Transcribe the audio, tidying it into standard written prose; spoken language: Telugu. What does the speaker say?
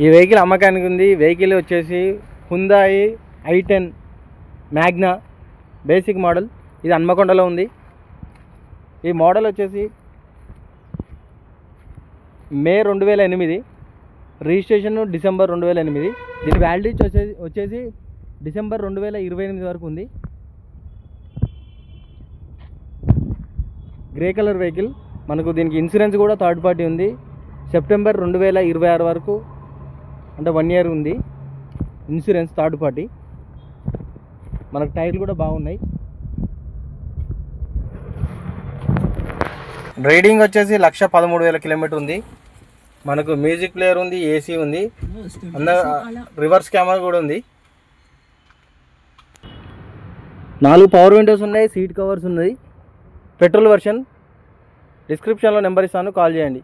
ఈ వెహికల్ అమ్మకానికి ఉంది. వెహికల్ వచ్చేసి హుందాయి i10 మ్యాగ్నా బేసిక్ మోడల్. ఇది హన్మకొండలో ఉంది. ఈ మోడల్ వచ్చేసి మే 2008, రిజిస్ట్రేషన్ డిసెంబర్ 2008. దీని వ్యాలిడిటీ వచ్చేసి డిసెంబర్ 2028 వరకు ఉంది. Grey colour vehicle. మనకు దీనికి ఇన్సూరెన్స్ కూడా థర్డ్ పార్టీ ఉంది. సెప్టెంబర్ 2026 వరకు, అంటే 1 year ఉంది ఇన్సూరెన్స్ థర్డ్ పార్టీ. మనకు టైర్లు కూడా బాగున్నాయి. రైడింగ్ వచ్చేసి 113,000 కిలోమీటర్ ఉంది. మనకు మ్యూజిక్ ప్లేయర్ ఉంది, ఏసీ ఉంది, రివర్స్ కెమెరా కూడా ఉంది. 4 పవర్ విండోస్ ఉన్నాయి, సీట్ కవర్స్ ఉన్నాయి. Petrol version. డిస్క్రిప్షన్లో నెంబర్ ఇస్తాను, కాల్ చేయండి.